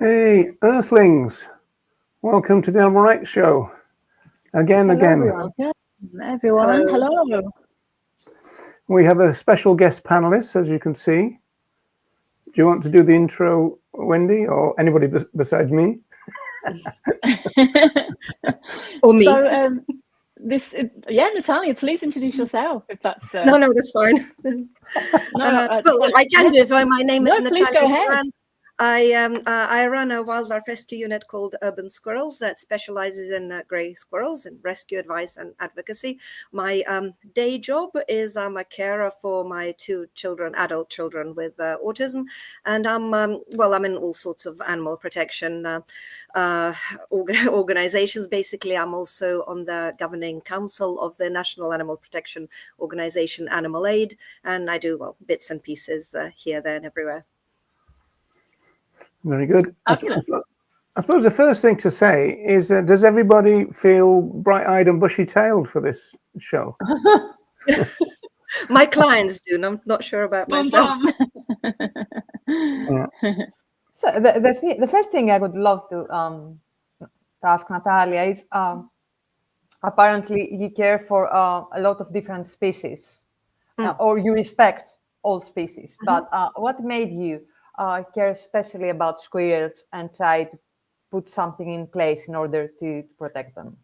Hey, Earthlings! Welcome to the Animal Rights Show. Again. Everyone. Everyone, hello. We have a special guest panelist, as you can see. Do you want to do the intro, Wendy, or anybody besides me? Or me. So, Natalia, please introduce yourself if that's. No, that's fine. I can do it. My name is Natalia Doran. I run a wildlife rescue unit called Urban Squirrels that specializes in gray squirrels and rescue advice and advocacy. My day job is I'm a carer for my 2 children, adult children with autism, and I'm in all sorts of animal protection organizations. Basically, I'm also on the governing council of the National Animal Protection Organization, Animal Aid, and I do bits and pieces here, there, and everywhere. Very good. I suppose the first thing to say is, does everybody feel bright-eyed and bushy-tailed for this show? My clients do, and I'm not sure about myself. So the first thing I would love to ask Natalia is, apparently you care for a lot of different species, or you respect all species. But what made you care especially about squirrels and try to put something in place in order to protect them?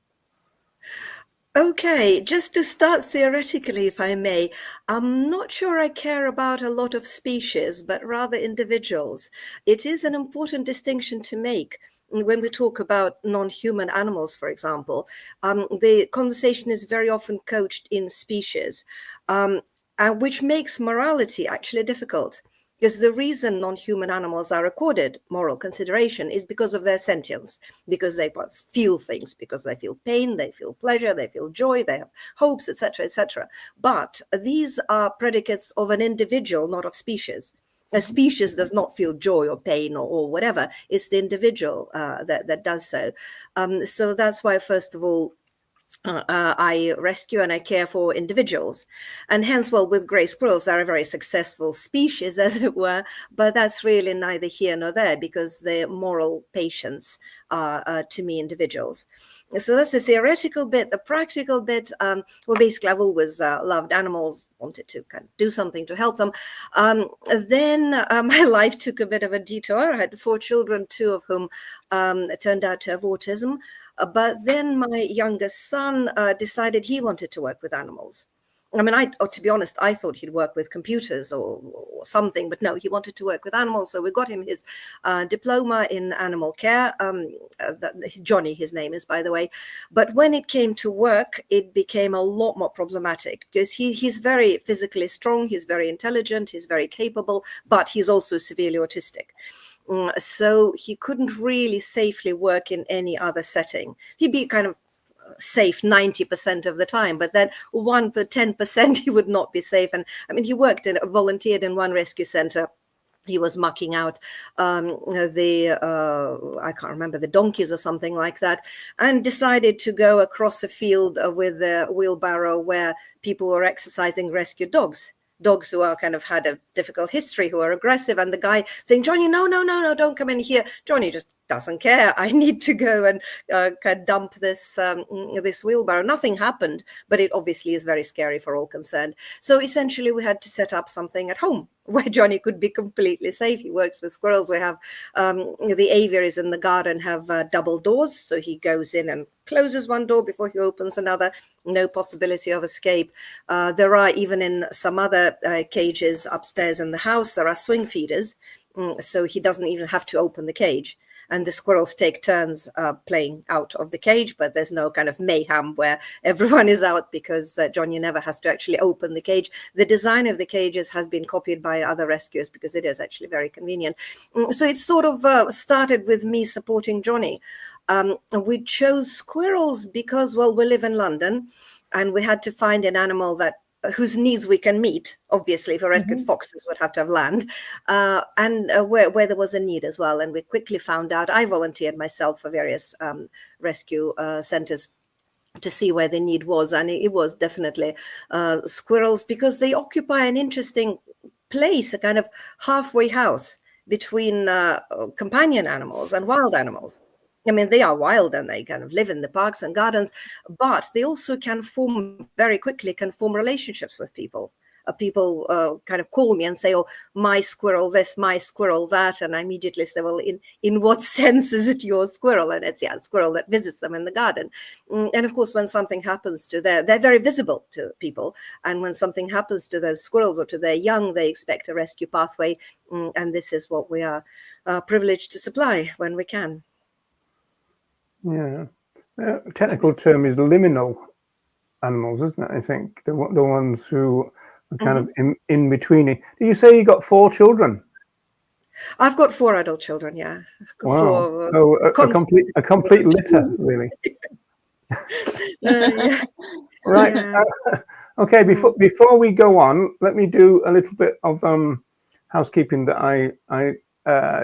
Okay, just to start theoretically, if I may, I'm not sure I care about a lot of species, but rather individuals. It is an important distinction to make. When we talk about non-human animals, for example, the conversation is very often coached in species, which makes morality actually difficult. Because the reason non-human animals are accorded moral consideration is because of their sentience, because they feel things, because they feel pain, they feel pleasure, they feel joy, they have hopes, etc., etc. But these are predicates of an individual, not of species. A species does not feel joy or pain or whatever. It's the individual that does so. So that's why, first of all, I rescue and I care for individuals, and hence, with gray squirrels, they're a very successful species, as it were, but that's really neither here nor there, because their moral patients are, to me, individuals. So that's the theoretical bit. The practical bit, basically, I've always loved animals, wanted to kind of do something to help them. Then my life took a bit of a detour. I had 4 children, 2 of whom turned out to have autism. But then my youngest son decided he wanted to work with animals. I mean, to be honest, I thought he'd work with computers or something, but no, he wanted to work with animals. So we got him his diploma in animal care. Johnny, his name is, by the way. But when it came to work, it became a lot more problematic, because he's very physically strong, he's very intelligent, he's very capable, but he's also severely autistic. So he couldn't really safely work in any other setting. He'd be kind of safe 90% of the time, but then 10% he would not be safe. And I mean, he volunteered in one rescue center. He was mucking out I can't remember, the donkeys or something like that, and decided to go across a field with a wheelbarrow where people were exercising rescued dogs who are kind of had a difficult history, who are aggressive, and the guy saying, Johnny, no, don't come in here. Johnny just doesn't care. I need to go and kind of dump this wheelbarrow. Nothing happened, but it obviously is very scary for all concerned. So essentially we had to set up something at home where Johnny could be completely safe. He works with squirrels. We have the aviaries in the garden have double doors, so he goes in and closes one door before he opens another. No possibility of escape. There are, even in some other cages upstairs in the house, there are swing feeders, so he doesn't even have to open the cage. And the squirrels take turns playing out of the cage, but there's no kind of mayhem where everyone is out, because Johnny never has to actually open the cage. The design of the cages has been copied by other rescuers because it is actually very convenient. So it sort of started with me supporting Johnny. We chose squirrels because, we live in London, and we had to find an animal whose needs we can meet. Obviously, if we rescued foxes, would have to have land, and where there was a need as well. And we quickly found out. I volunteered myself for various rescue centers to see where the need was, and it was definitely squirrels, because they occupy an interesting place, a kind of halfway house between companion animals and wild animals. I mean, they are wild and they kind of live in the parks and gardens, but they also can very quickly form relationships with people. People kind of call me and say, "Oh, my squirrel this, my squirrel that," and I immediately say, "Well, in what sense is it your squirrel?" And it's a squirrel that visits them in the garden. And of course, when something happens to they're very visible to people, and when something happens to those squirrels or to their young, they expect a rescue pathway, and this is what we are privileged to supply when we can. Yeah, technical term is liminal animals, isn't it? I think the ones who are kind of in between. Did you say you got 4 children? I've got 4 adult children. Yeah. Wow. So a complete litter, really. Yeah. Right. Yeah. Okay. Before we go on, let me do a little bit of housekeeping that I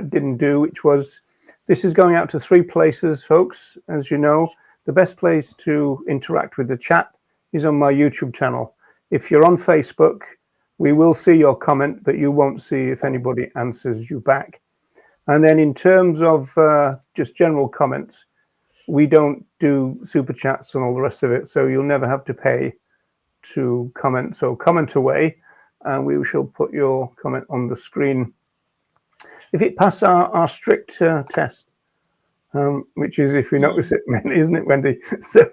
didn't do, which was, this is going out to 3 places, folks. As you know, the best place to interact with the chat is on my YouTube channel. If you're on Facebook, we will see your comment, but you won't see if anybody answers you back. And then in terms of just general comments, we don't do super chats and all the rest of it, so you'll never have to pay to comment. So comment away, and we shall put your comment on the screen. If it passes our strict test, which is, if you notice it, isn't it, Wendy? So,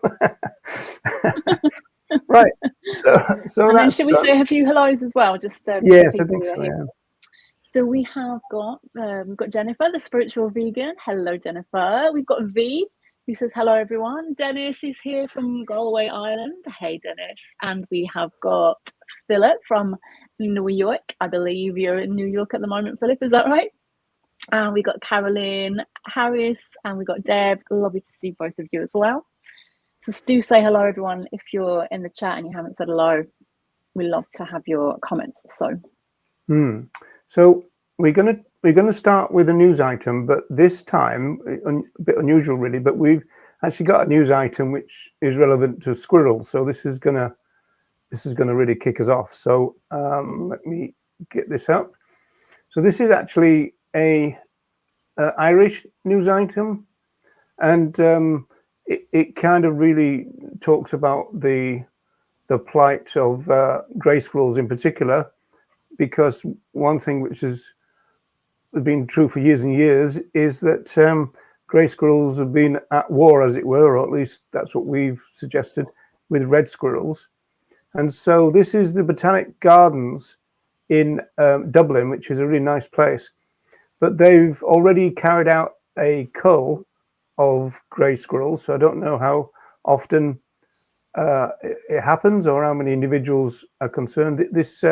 right. So and then that's should we say a few hellos as well? Just yes, I think so. Yeah. So we have got Jennifer, the spiritual vegan. Hello, Jennifer. We've got V, who says hello, everyone. Dennis is here from Galway, Ireland. Hey, Dennis. And we have got Philip from New York. I believe you're in New York at the moment, Philip. Is that right? And we got Caroline Harris, and we got Deb. Lovely to see both of you as well. So do say hello, everyone. If you're in the chat and you haven't said hello, we love to have your comments. So we're gonna start with a news item, but this time a bit unusual, really. But we've actually got a news item which is relevant to squirrels. So this is gonna really kick us off. So let me get this up. So this is actually a Irish news item, and it kind of really talks about the plight of grey squirrels in particular, because one thing which has been true for years and years is that grey squirrels have been at war, as it were, or at least that's what we've suggested, with red squirrels. And so this is the Botanic Gardens in Dublin, which is a really nice place. But they've already carried out a cull of grey squirrels. So I don't know how often it happens or how many individuals are concerned. This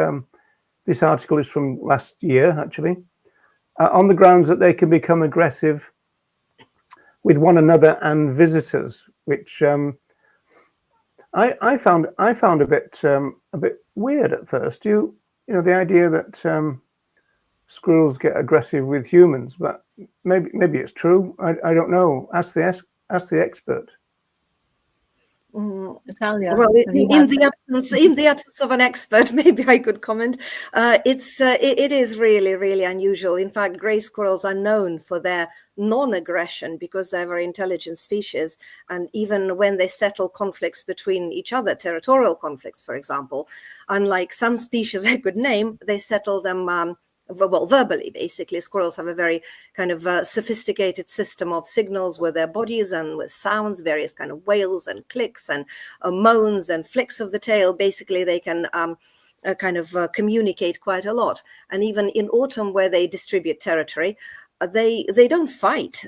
article is from last year, actually, on the grounds that they can become aggressive with one another and visitors, which I found a bit weird at first. You know, the idea that squirrels get aggressive with humans, but maybe it's true. I don't know. Ask the expert. Natalia, well, in the absence of an expert, maybe I could comment. It is really, really unusual. In fact, grey squirrels are known for their non-aggression because they're a very intelligent species. And even when they settle conflicts between each other, territorial conflicts, for example, unlike some species I could name, they settle them verbally. Basically, squirrels have a very kind of sophisticated system of signals with their bodies and with sounds, various kind of wails and clicks and moans and flicks of the tail. Basically, they can communicate quite a lot. And even in autumn, where they distribute territory, they don't fight.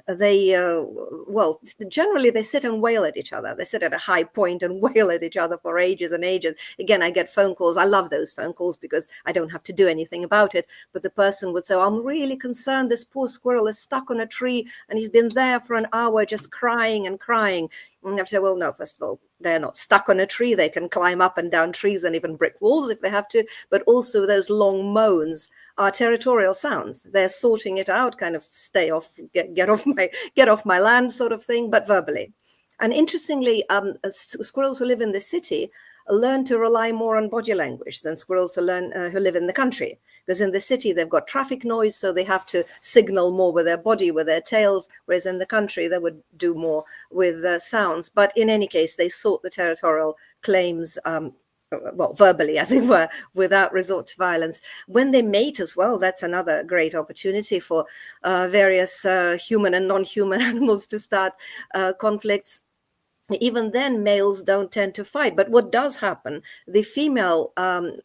Generally they sit and wail at each other. They sit at a high point and wail at each other for ages and ages. Again, I get phone calls. I love those phone calls because I don't have to do anything about it. But the person would say, "I'm really concerned. This poor squirrel is stuck on a tree and he's been there for an hour just crying and crying." And I say, well, no, first of all, they're not stuck on a tree. They can climb up and down trees and even brick walls if they have to. But also those long moans are territorial sounds. They're sorting it out, kind of stay off, get off my land sort of thing, but verbally. And interestingly, squirrels who live in the city learn to rely more on body language than squirrels who live in the country, because in the city they've got traffic noise, so they have to signal more with their body, with their tails, whereas in the country they would do more with sounds. But in any case, they sought the territorial claims, well, verbally, as it were, without resort to violence. When they mate as well, that's another great opportunity for various human and non-human animals to start conflicts. Even then, males don't tend to fight. But what does happen, the female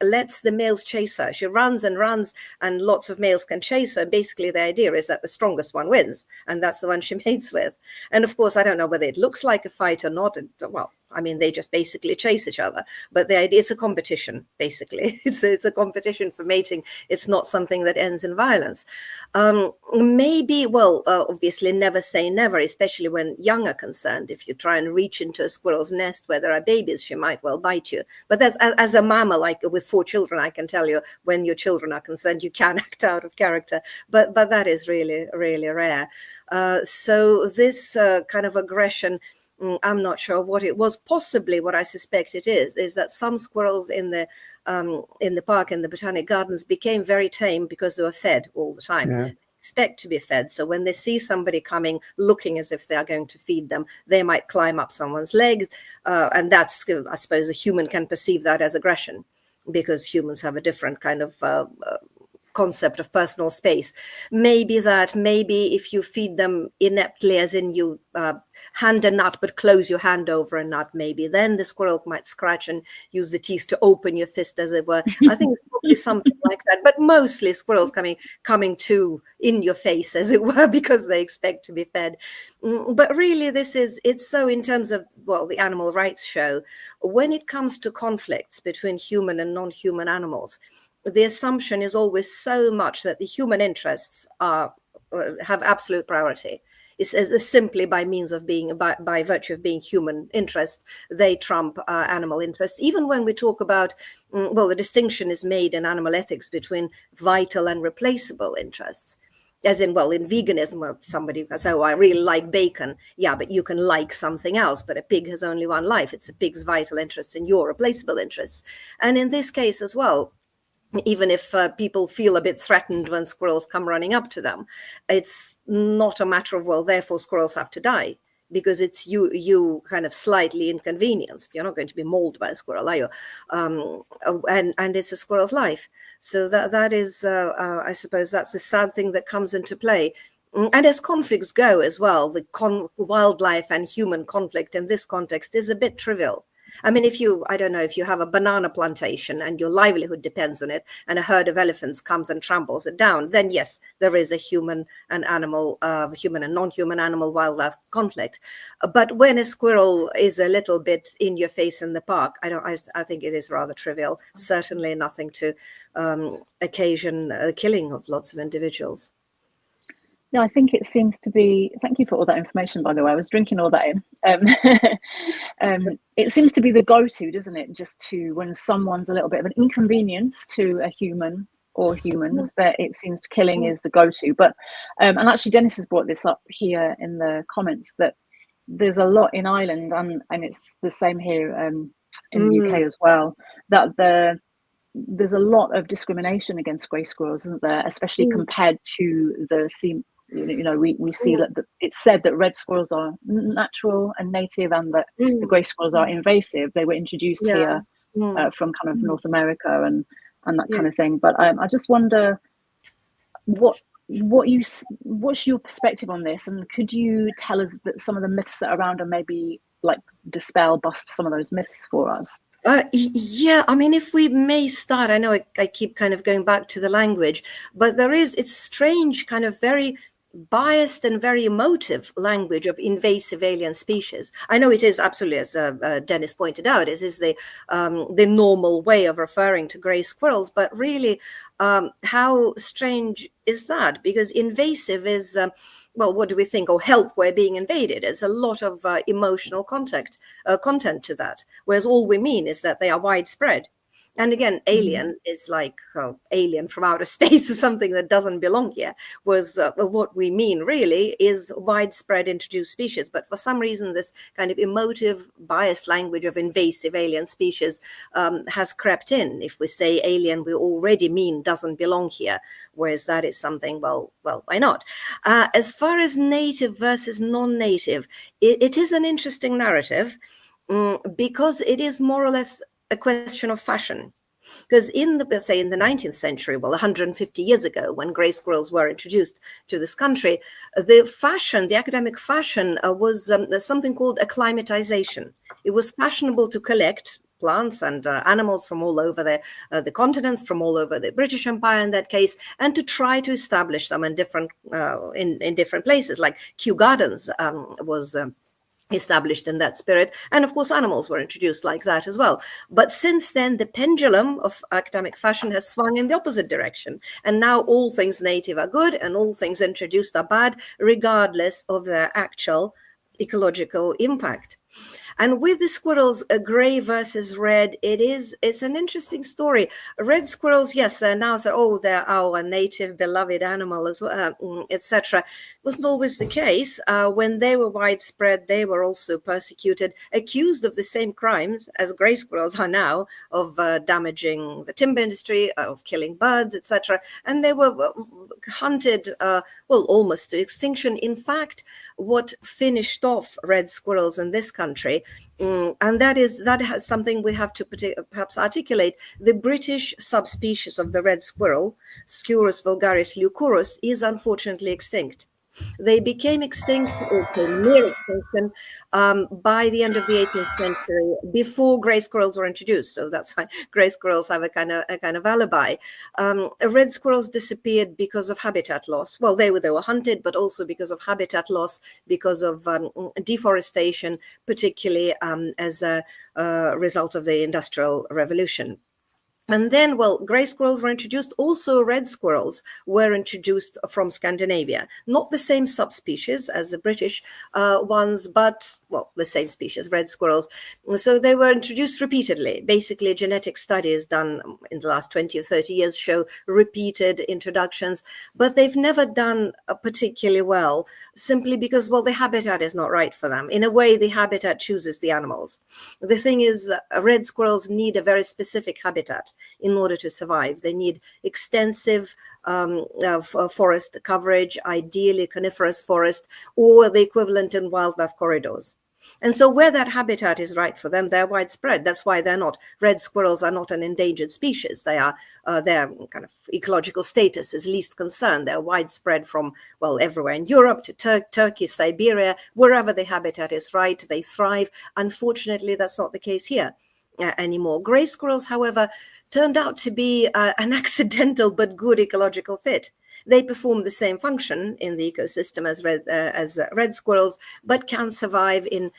lets the males chase her. She runs and runs, and lots of males can chase her. Basically, the idea is that the strongest one wins, and that's the one she mates with. And of course, I don't know whether it looks like a fight or not. Well, I mean, they just basically chase each other. But the idea, it's a competition, basically. It's a competition for mating. It's not something that ends in violence. Maybe, well, obviously never say never, especially when young are concerned. If you try and reach into a squirrel's nest where there are babies, she might well bite you. But that's, as a mama, like with 4 children, I can tell you, when your children are concerned, you can act out of character. But that is really, really rare. So this kind of aggression, I'm not sure what it was. Possibly what I suspect it is that some squirrels in the park, in the Botanic Gardens, became very tame because they were fed all the time. Yeah. Expect to be fed. So when they see somebody coming looking as if they are going to feed them, they might climb up someone's leg. And that's, I suppose, a human can perceive that as aggression, because humans have a different kind of concept of personal space. Maybe if you feed them ineptly, as in you hand a nut but close your hand over a nut, maybe then the squirrel might scratch and use the teeth to open your fist, as it were. I think it's probably something like that, but mostly squirrels coming to in your face, as it were, because they expect to be fed. But really it's so, in terms of, well, the animal rights show, when it comes to conflicts between human and non-human animals, the assumption is always so much that the human interests have absolute priority. It's simply by means of being, by virtue of being human interests, they trump animal interests. Even when we talk about, well, the distinction is made in animal ethics between vital and replaceable interests. As in, well, in veganism, well, somebody says, oh, I really like bacon. Yeah, but you can like something else, but a pig has only one life. It's a pig's vital interests and your replaceable interests. And in this case as well, even if people feel a bit threatened when squirrels come running up to them, it's not a matter of, well, therefore squirrels have to die, because it's you kind of slightly inconvenienced. You're not going to be mauled by a squirrel, are you? And it's a squirrel's life. So that is, I suppose, that's the sad thing that comes into play. And as conflicts go as well, the wildlife and human conflict in this context is a bit trivial. I mean, I don't know, if you have a banana plantation and your livelihood depends on it, and a herd of elephants comes and tramples it down, then yes, there is a human and non-human animal wildlife conflict. But when a squirrel is a little bit in your face in the park, I think it is rather trivial. Certainly nothing to occasion the killing of lots of individuals. Yeah, I think it seems to be, thank you for all that information, by the way, I was drinking all that in. It seems to be the go-to, doesn't it? Just to, when someone's a little bit of an inconvenience to a human or humans, that it seems killing is the go-to. But, and actually Dennis has brought this up here in the comments, that there's a lot in Ireland, and it's the same here in the UK as well, that there's a lot of discrimination against grey squirrels, isn't there? Especially compared to the we see that it's said that red squirrels are natural and native, and that the grey squirrels are invasive. They were introduced here from kind of North America and that kind of thing. But I just wonder what's your perspective on this, and could you tell us that some of the myths that are around, and maybe like bust some of those myths for us? Yeah, I mean, if we may start, I know I keep kind of going back to the language, but it's strange, kind of very biased and very emotive language of invasive alien species. I know it is absolutely, as Dennis pointed out, is the normal way of referring to grey squirrels, but really, how strange is that? Because invasive is, well, what do we think? Or help, we're being invaded. There's a lot of emotional content to that, whereas all we mean is that they are widespread. And again, alien is like alien from outer space or something that doesn't belong here. Was what we mean really is widespread introduced species. But for some reason, this kind of emotive, biased language of invasive alien species has crept in. If we say alien, we already mean doesn't belong here, whereas that is something, well, why not? As far as native versus non-native, it is an interesting narrative because it is more or less a question of fashion. Because in the 19th century, well, 150 years ago, when gray squirrels were introduced to this country, the academic fashion was something called acclimatization. It was fashionable to collect plants and animals from all over the continents, from all over the British Empire in that case, and to try to establish them in different places, like Kew Gardens was established in that spirit. And of course, animals were introduced like that as well. But since then, the pendulum of academic fashion has swung in the opposite direction. And now all things native are good and all things introduced are bad, regardless of their actual ecological impact. And with the squirrels, gray versus red, it's an interesting story. Red squirrels, yes, they're now said, they're our native beloved animal as well, etc. Wasn't always the case. When they were widespread, they were also persecuted, accused of the same crimes as gray squirrels are now, of damaging the timber industry, of killing birds, etc. And they were hunted, almost to extinction. In fact, what finished off red squirrels in this country, and that has something we have to perhaps articulate. The British subspecies of the red squirrel, Sciurus vulgaris leucurus, is unfortunately extinct. They became extinct, or came near extinction, by the end of the 18th century, before gray squirrels were introduced. So that's why gray squirrels have a kind of alibi. Red squirrels disappeared because of habitat loss. Well, they were hunted, but also because of habitat loss, because of deforestation, particularly as a result of the Industrial Revolution. And then, gray squirrels were introduced. Also, red squirrels were introduced from Scandinavia. Not the same subspecies as the British ones, but, the same species, red squirrels. So they were introduced repeatedly. Basically, genetic studies done in the last 20 or 30 years show repeated introductions, but they've never done particularly well, simply because, the habitat is not right for them. In a way, the habitat chooses the animals. The thing is, red squirrels need a very specific habitat in order to survive. They need extensive forest coverage, ideally coniferous forest, or the equivalent in wildlife corridors. And so where that habitat is right for them, they're widespread. That's why red squirrels are not an endangered species. Their kind of ecological status is least concerned. They're widespread from, everywhere in Europe to Turkey, Siberia, wherever the habitat is right, they thrive. Unfortunately, that's not the case here anymore. Gray squirrels, however, turned out to be an accidental but good ecological fit. They perform the same function in the ecosystem as red squirrels, but can survive in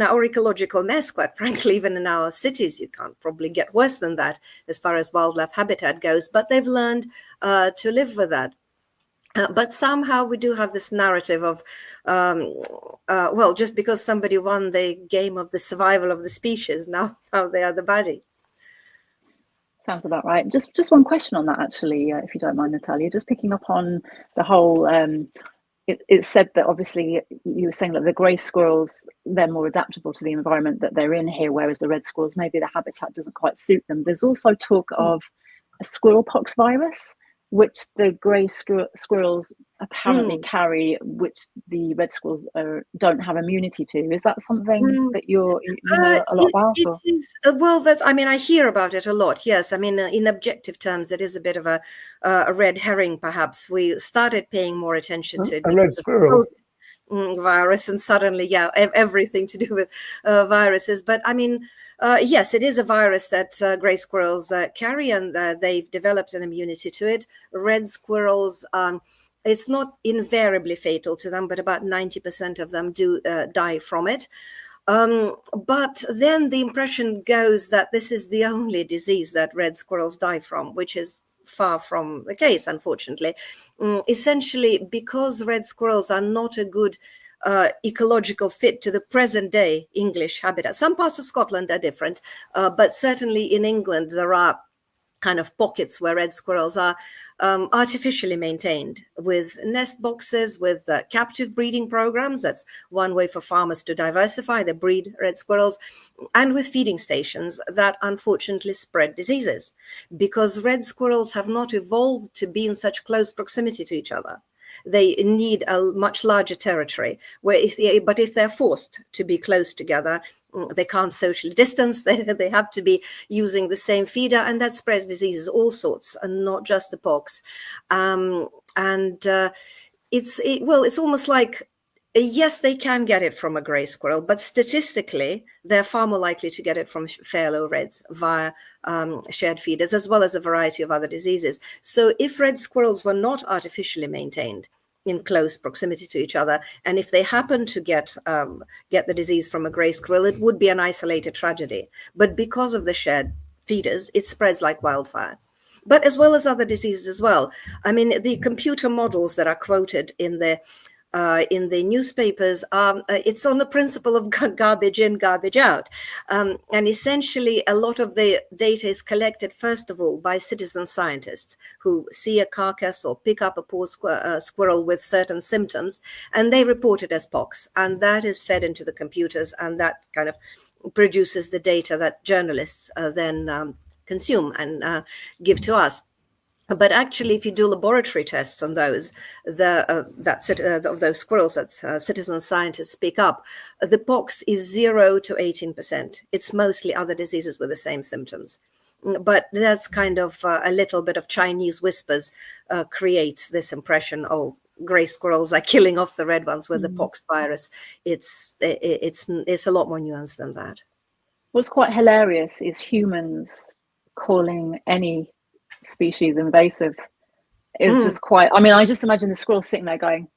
our ecological mess, quite frankly. Even in our cities, you can't probably get worse than that as far as wildlife habitat goes, but they've learned to live with that. But somehow we do have this narrative of, just because somebody won the game of the survival of the species, now they are the baddie. Sounds about right. Just one question on that, actually, if you don't mind, Natalia. Just picking up on the whole, it's said that obviously you were saying that the grey squirrels, they're more adaptable to the environment that they're in here, whereas the red squirrels, maybe the habitat doesn't quite suit them. There's also talk of a squirrel pox virus, which the grey squirrels apparently carry, which the red squirrels don't have immunity to. Is that something that you know a lot about? It is, I hear about it a lot, yes. In objective terms, it is a bit of a red herring, perhaps. We started paying more attention to it. A red squirrel. Virus, and suddenly, everything to do with viruses. But yes, it is a virus that gray squirrels carry, and they've developed an immunity to it. Red squirrels, it's not invariably fatal to them, but about 90% of them do die from it. But then the impression goes that this is the only disease that red squirrels die from, which is far from the case, unfortunately. Essentially, because red squirrels are not a good ecological fit to the present day English habitat. Some parts of Scotland are different, but certainly in England there are kind of pockets where red squirrels are artificially maintained with nest boxes, with captive breeding programs. That's one way for farmers to diversify, they breed red squirrels, and with feeding stations that unfortunately spread diseases because red squirrels have not evolved to be in such close proximity to each other. They need a much larger territory, but if they're forced to be close together, they can't socially distance. They have to be using the same feeder, and that spreads diseases, all sorts, and not just the pox. It's almost like, yes, they can get it from a grey squirrel, but statistically, they're far more likely to get it from Fairlow reds via shared feeders, as well as a variety of other diseases. So if red squirrels were not artificially maintained in close proximity to each other, and if they happen to get the disease from a grey squirrel, it would be an isolated tragedy. But because of the shared feeders, it spreads like wildfire. But as well as other diseases as well. I mean, the computer models that are quoted in the newspapers, it's on the principle of garbage in, garbage out. And essentially, a lot of the data is collected, first of all, by citizen scientists who see a carcass or pick up a poor squirrel with certain symptoms, and they report it as pox. And that is fed into the computers, and that kind of produces the data that journalists then consume and give to us. But actually, if you do laboratory tests on those, of those squirrels that citizen scientists pick up, the pox is 0 to 18%. It's mostly other diseases with the same symptoms. But that's kind of a little bit of Chinese whispers creates this impression, oh, grey squirrels are killing off the red ones with the pox virus. It's a lot more nuanced than that. What's quite hilarious is humans calling any species invasive is just quite, I mean, I just imagine the squirrel sitting there going,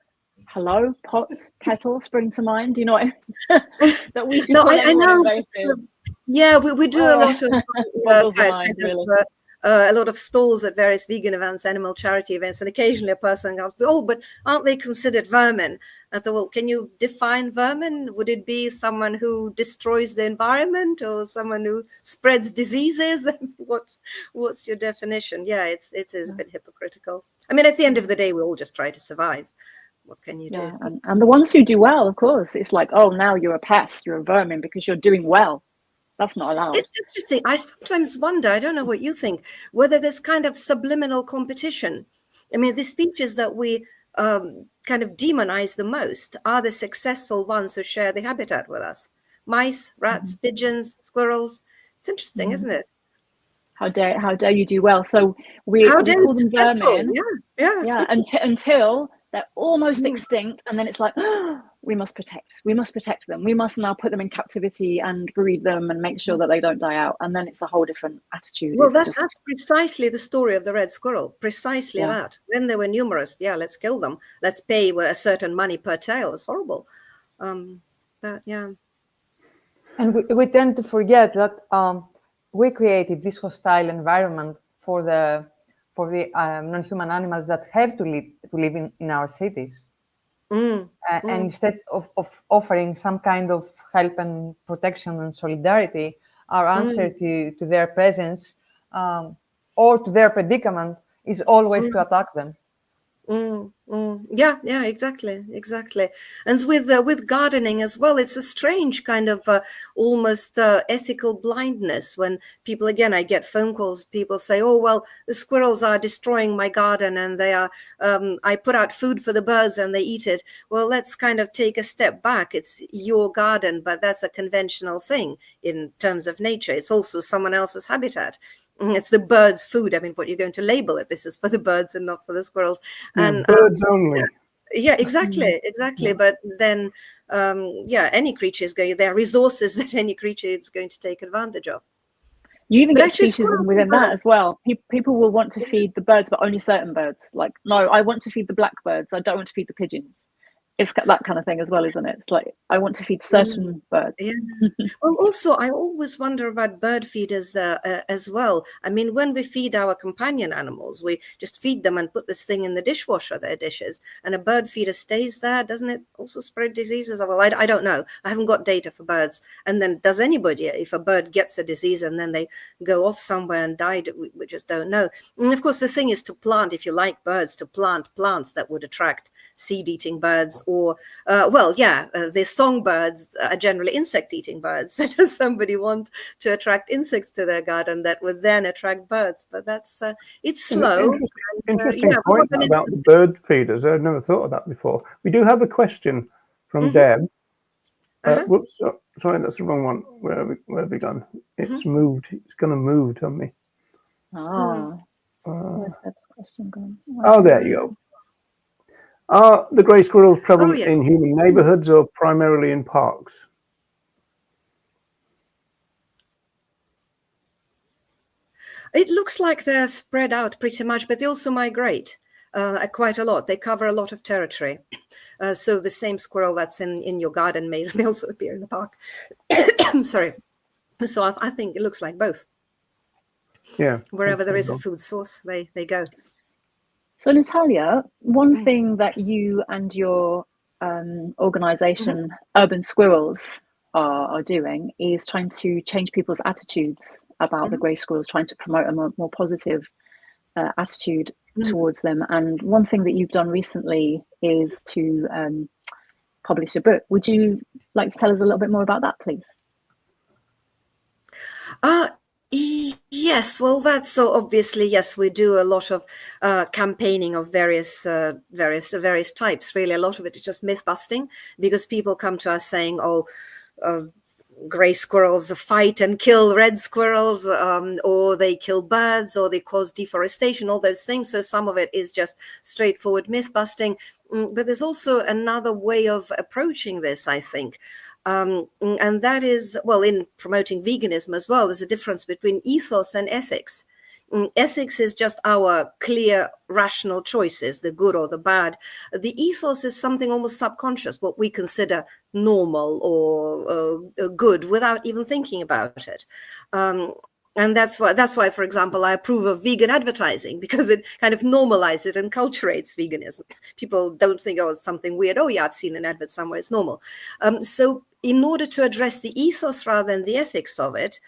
hello, pot, kettle, spring to mind. Do you know what I mean? That we should call anyone invasive. Yeah, we do a lot of a lot of stalls at various vegan events, animal charity events, and occasionally a person goes, oh, but aren't they considered vermin? I thought, well, can you define vermin? Would it be someone who destroys the environment or someone who spreads diseases? What's your definition? Yeah, it is a bit hypocritical. I mean, at the end of the day, we all just try to survive. What can you do? And the ones who do well, of course, it's like, oh, now you're a pest, you're a vermin because you're doing well. That's not allowed. It's interesting. I sometimes wonder, I don't know what you think, whether there's kind of subliminal competition. I mean, the species that we kind of demonize the most are the successful ones who share the habitat with us. Mice, rats, pigeons, squirrels. It's interesting, isn't it? How dare you do well? So we call them vermin. Yeah. Until they're almost extinct, and then it's like, oh, we must protect them. We must now put them in captivity and breed them and make sure that they don't die out. And then it's a whole different attitude. Well, that's precisely the story of the red squirrel. Precisely that. When they were numerous, let's kill them. Let's pay a certain money per tail. It's horrible. But yeah. And we tend to forget that we created this hostile environment for the non-human animals that have to live in our cities. And instead of offering some kind of help and protection and solidarity, our answer to their presence or to their predicament is always to attack them. Yeah, exactly. And with gardening as well, it's a strange kind of almost ethical blindness when people, again, I get phone calls, people say, oh, well, the squirrels are destroying my garden and they are, I put out food for the birds and they eat it. Well, let's kind of take a step back. It's your garden, but that's a conventional thing in terms of nature. It's also someone else's habitat. It's the birds' food. I mean, what you're going to label it? This is for the birds and not for the squirrels. And birds only. Yeah, exactly. But then, any creature is going. There are resources that any creature is going to take advantage of. You even get species within that as well. People will want to feed the birds, but only certain birds. Like, no, I want to feed the blackbirds. I don't want to feed the pigeons. It's that kind of thing as well, isn't it? It's like, I want to feed certain birds. Yeah. Well, also, I always wonder about bird feeders as well. I mean, when we feed our companion animals, we just feed them and put this thing in the dishwasher, their dishes, and a bird feeder stays there. Doesn't it also spread diseases? Well, I don't know. I haven't got data for birds. And then does anybody, if a bird gets a disease and then they go off somewhere and die, we just don't know. And of course, the thing is to plant, if you like birds, to plant plants that would attract seed-eating birds, or the songbirds are generally insect-eating birds. So does somebody want to attract insects to their garden that would then attract birds? But that's it's slow. Interesting point about the bird feeders. I've never thought of that before. We do have a question from Deb. Whoops, sorry, that's the wrong one. Where have we gone? It's moved. It's going to move on me. Where's Deb's question gone? Oh, there you go. Are the grey squirrels prevalent in human neighbourhoods or primarily in parks? It looks like they're spread out pretty much, but they also migrate quite a lot. They cover a lot of territory. So the same squirrel that's in your garden may also appear in the park. I'm sorry. So I think it looks like both. Yeah. Wherever there is a food source, they go. So Natalia, one thing that you and your organization, Urban Squirrels, are doing is trying to change people's attitudes about the grey squirrels, trying to promote a more positive attitude towards them. And one thing that you've done recently is to publish a book. Would you like to tell us a little bit more about that, please? Yes, well, that's so obviously, yes, we do a lot of campaigning of various types. Really, a lot of it is just myth busting, because people come to us saying, grey squirrels fight and kill red squirrels, or they kill birds, or they cause deforestation, all those things. So some of it is just straightforward myth busting. But there's also another way of approaching this, I think. And that is, well, in promoting veganism as well, there's a difference between ethos and ethics. Ethics is just our clear, rational choices, the good or the bad. The ethos is something almost subconscious, what we consider normal or good without even thinking about it. And that's why, for example, I approve of vegan advertising, because it kind of normalizes it and culturates veganism. People don't think, it's something weird. Oh, yeah, I've seen an advert somewhere. It's normal. So in order to address the ethos rather than the ethics of it,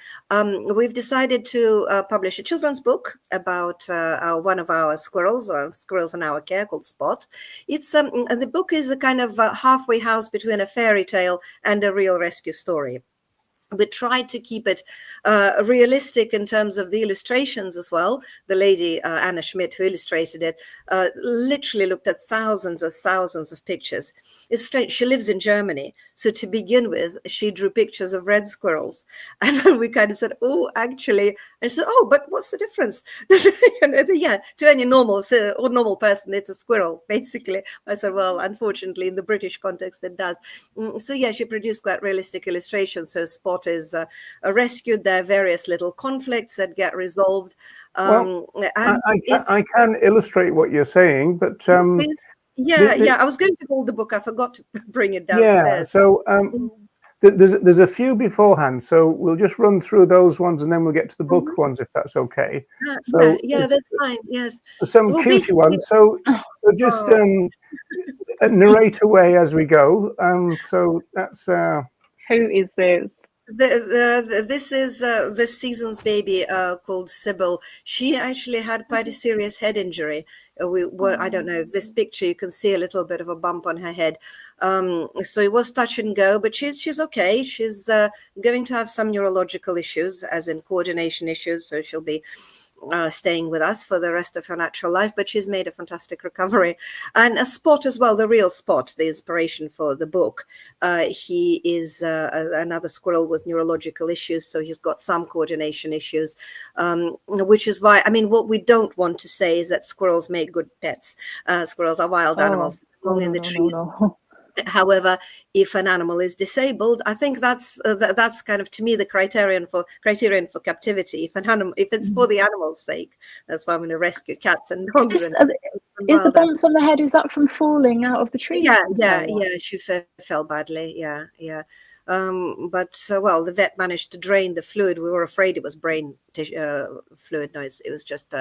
we've decided to publish a children's book about one of our squirrels in our care, called Spot. It's and the book is a kind of halfway house between a fairy tale and a real rescue story. We tried to keep it realistic in terms of the illustrations as well. The lady, Anna Schmidt, who illustrated it, literally looked at thousands of pictures. It's strange. She lives in Germany. So to begin with, she drew pictures of red squirrels. And then we kind of said, actually, and she said, but what's the difference? And I said, yeah, to any normal person, it's a squirrel, basically. I said, well, unfortunately, in the British context, it does. So yeah, she produced quite realistic illustrations. So Spot is rescued. There are various little conflicts that get resolved. Well, I can illustrate what you're saying, but I was going to hold the book. I forgot to bring it downstairs. Yeah, so there's a few beforehand, so we'll just run through those ones and then we'll get to the book ones, if that's okay. So that's fine. Yes, some cutie ones. So just narrate away as we go. So that's who is this? This is this season's baby called Sybil. She actually had quite a serious head injury. I don't know if this picture, you can see a little bit of a bump on her head. So it was touch and go, but she's okay. She's going to have some neurological issues, as in coordination issues. So she'll be staying with us for the rest of her natural life, but she's made a fantastic recovery. And a Spot as well, the real Spot, the inspiration for the book. He is another squirrel with neurological issues, so he's got some coordination issues, which is why, what we don't want to say is that squirrels make good pets. Squirrels are wild animals, belong in the trees. No. However, if an animal is disabled, I think that's kind of, to me, the criterion for captivity. If it's for the animal's sake, that's why I'm going to rescue cats and dogs. Is the bumps on the head, is that from falling out of the tree? Yeah. She fell badly. Yeah. But well, the vet managed to drain the fluid. We were afraid it was brain fluid. No, it was just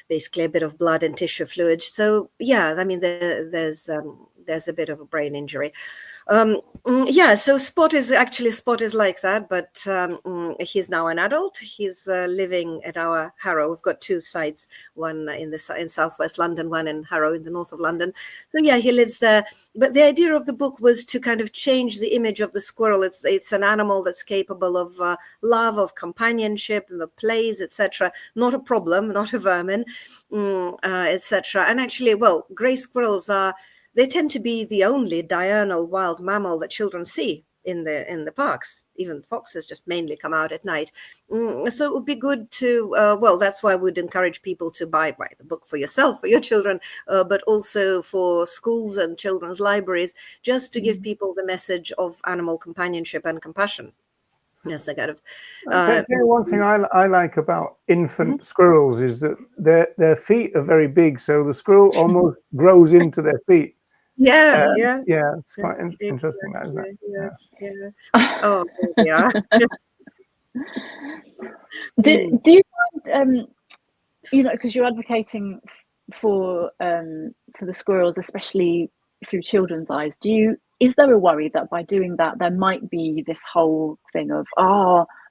basically a bit of blood and tissue fluid. So yeah, I mean, there's a bit of a brain injury. So Spot is like that, but he's now an adult. He's living at our Harrow. We've got two sites, one in southwest London, one in Harrow in the north of London. So yeah, he lives there. But the idea of the book was to kind of change the image of the squirrel. It's an animal that's capable of love, of companionship, of plays, etc. Not a problem, not a vermin, etc. And actually, well, grey squirrels they tend to be the only diurnal wild mammal that children see in the parks. Even foxes just mainly come out at night. So it would be good to, that's why I would encourage people to buy the book for yourself, for your children, but also for schools and children's libraries, just to give people the message of animal companionship and compassion. Yes, I got it. One thing I like about infant squirrels is that their feet are very big, so the squirrel almost grows into their feet. Yeah. It's quite interesting, that, isn't it? Yes. Oh, yeah. Do you find, because you're advocating for the squirrels, especially through children's eyes, is there a worry that by doing that there might be this whole thing of,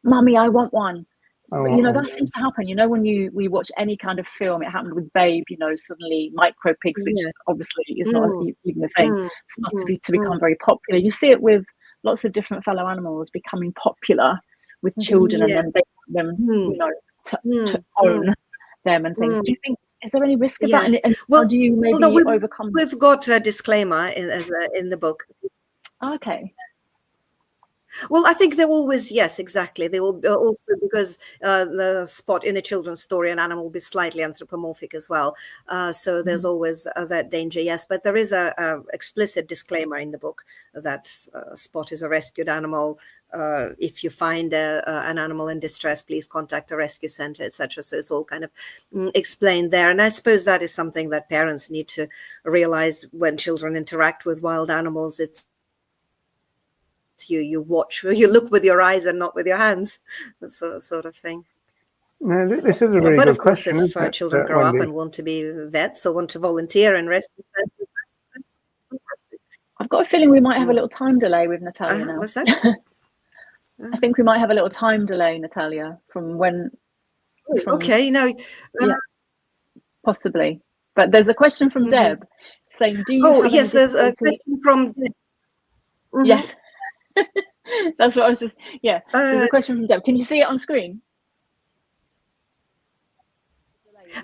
mummy, I want one? That seems to happen. When we watch any kind of film, it happened with Babe. Suddenly micro pigs, which obviously is not even a thing, started to become very popular. You see it with lots of different fellow animals becoming popular with children, and then they want them, to own them and things. Do you think? Is there any risk of that? And how do you maybe overcome? We've got a disclaimer in the book. Okay. Well, I think they're always, yes, exactly. They will also, because the Spot in a children's story, an animal will be slightly anthropomorphic as well. So there's always that danger, yes. But there is a explicit disclaimer in the book that Spot is a rescued animal. If you find an animal in distress, please contact a rescue center, etc. So it's all kind of explained there. And I suppose that is something that parents need to realize when children interact with wild animals. It's you watch, you look with your eyes and not with your hands, that sort of thing. No, this is a really good question. But of course, if children grow up and want to be vets or want to volunteer in rescue centers, I've got a feeling we might have a little time delay with Natalia now. What's that? I think we might have a little time delay, Natalia, from when. Okay, no. Possibly. But there's a question from Deb saying, do you have yes, there's a question from Deb. Yes. That's what I was just, there's a question from Deb. Can you see it on screen?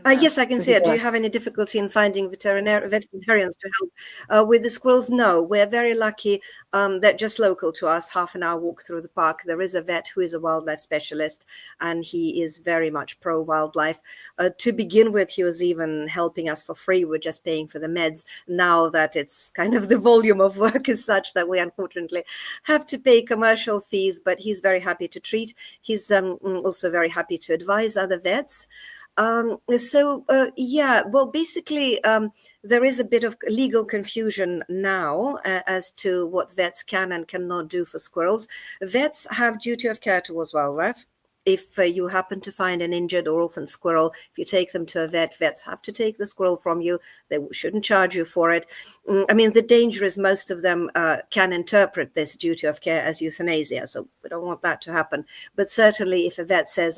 Yes, I can see it. Do you have any difficulty in finding veterinarians to help with the squirrels? No, we're very lucky. They're just local to us, half an hour walk through the park. There is a vet who is a wildlife specialist, and he is very much pro-wildlife. To begin with, he was even helping us for free. We're just paying for the meds. Now that it's kind of the volume of work is such that we unfortunately have to pay commercial fees, but he's very happy to treat. He's also very happy to advise other vets. Basically, there is a bit of legal confusion now as to what vets can and cannot do for squirrels. Vets have duty of care towards wildlife. If you happen to find an injured or orphan squirrel, if you take them to a vet, vets have to take the squirrel from you. They shouldn't charge you for it. I mean, the danger is most of them can interpret this duty of care as euthanasia. So we don't want that to happen. But certainly if a vet says,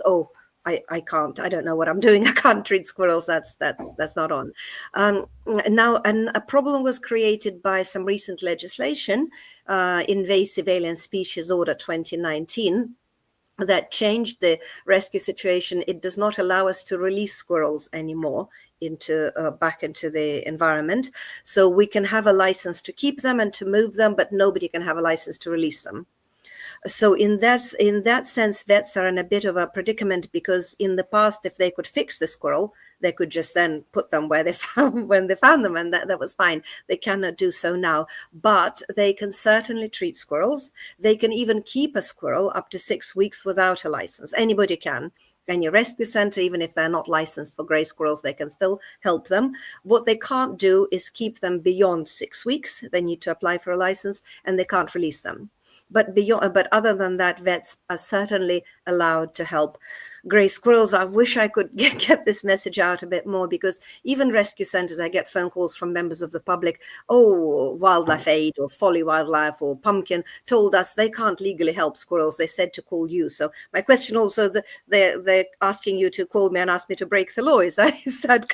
I can't, I don't know what I'm doing, I can't treat squirrels, that's not on. Now, and a problem was created by some recent legislation, Invasive Alien Species Order 2019, that changed the rescue situation. It does not allow us to release squirrels anymore back into the environment. So we can have a license to keep them and to move them, but nobody can have a license to release them. So in that sense, vets are in a bit of a predicament, because in the past, if they could fix the squirrel, they could just then put them where they found when they found them, and that was fine. They cannot do so now, but they can certainly treat squirrels. They can even keep a squirrel up to 6 weeks without a license. Anybody can. any rescue center, even if they're not licensed for gray squirrels, they can still help them. What they can't do is keep them beyond 6 weeks. They need to apply for a license, and they can't release them. But other than that, vets are certainly allowed to help gray squirrels. I wish I could get this message out a bit more, because even rescue centers, I get phone calls from members of the public. Oh, Wildlife Aid or Folly Wildlife or Pumpkin told us they can't legally help squirrels. They said to call you. So my question also, they're asking you to call me and ask me to break the law. Is that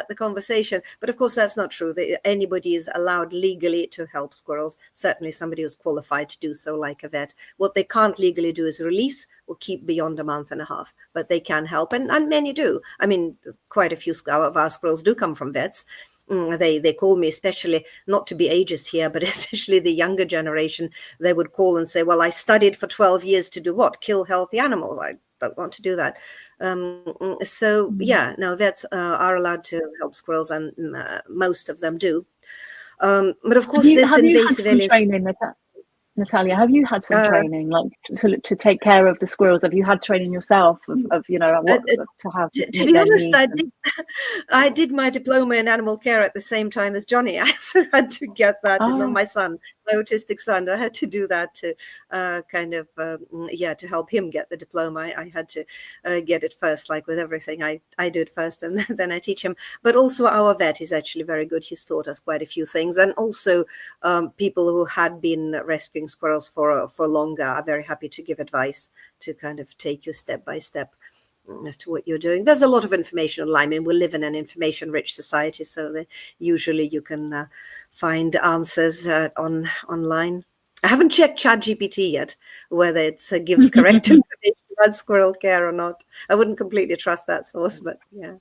the conversation? But of course, that's not true. Anybody is allowed legally to help squirrels. Certainly somebody who's qualified to do so, like a vet. What they can't legally do is release or keep beyond a month and a half, but they can help, and many do. I mean, quite a few of our squirrels do come from vets. They call me, especially, not to be ageist here, but especially the younger generation. They would call and say, well, I studied for 12 years to do what? Kill healthy animals. I don't want to do that. Vets are allowed to help squirrels, and most of them do. But of course, this invasive alien... Natalia, have you had some training, like to take care of the squirrels? Have you had training yourself of what to have? To be honest, I did my diploma in animal care at the same time as Johnny. I also had to get that. My son, my autistic son, I had to do that to to help him get the diploma. I had to get it first, like with everything. I do it first, and then I teach him. But also our vet is actually very good. He's taught us quite a few things, and also people who had been rescuing squirrels for longer are very happy to give advice, to kind of take you step by step as to what you're doing. There's a lot of information online. I mean, we live in an information-rich society, so usually you can find answers online. I haven't checked ChatGPT yet, whether it gives correct information about squirrel care or not. I wouldn't completely trust that source, but yeah.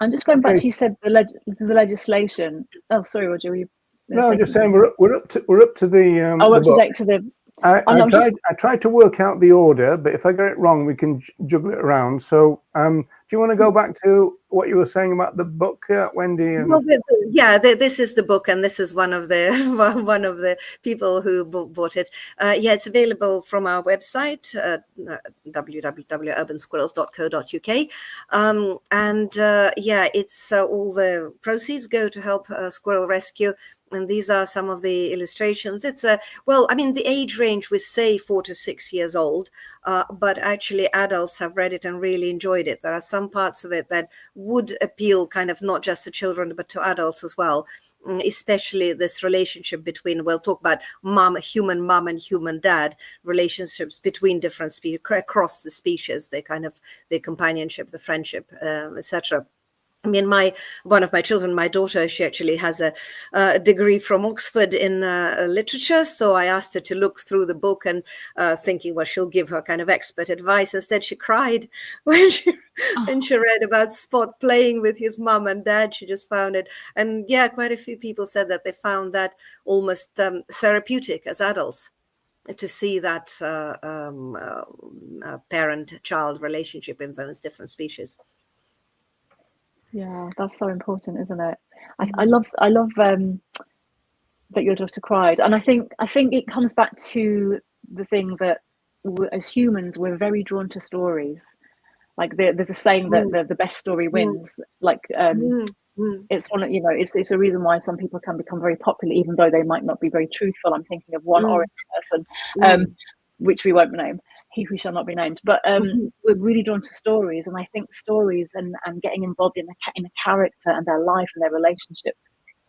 I'm just going back to, you said the legislation. Oh, sorry, Roger. No, I'm just saying we're up to the. I tried to work out the order, but if I get it wrong, we can juggle it around. So, do you want to go back to what you were saying about the book, Wendy? This is the book, and this is one of the people who bought it. It's available from our website, www.urbansquirrels.co.uk, it's all the proceeds go to help squirrel rescue. And these are some of the illustrations. It's the age range we say 4 to 6 years old, but actually adults have read it and really enjoyed it. There are some parts of it that would appeal kind of not just to children, but to adults as well, especially this relationship between, we'll talk about human mom and human dad, relationships between different species, across the species, the companionship, the friendship, etc. I mean, one of my children, my daughter, she actually has a degree from Oxford in literature. So I asked her to look through the book and thinking, well, she'll give her kind of expert advice. Instead, she cried when she read about Spot playing with his mum and dad. She just found it. And quite a few people said that they found that almost therapeutic as adults, to see that parent-child relationship in those different species. Yeah, that's so important, isn't it? I love that your daughter cried, and I think it comes back to the thing that as humans we're very drawn to stories. Like there's a saying that the best story wins. It's one of, it's a reason why some people can become very popular, even though they might not be very truthful. I'm thinking of one orange person, which we won't name. He who shall not be named, but we're really drawn to stories, and I think stories and getting involved in a character and their life and their relationships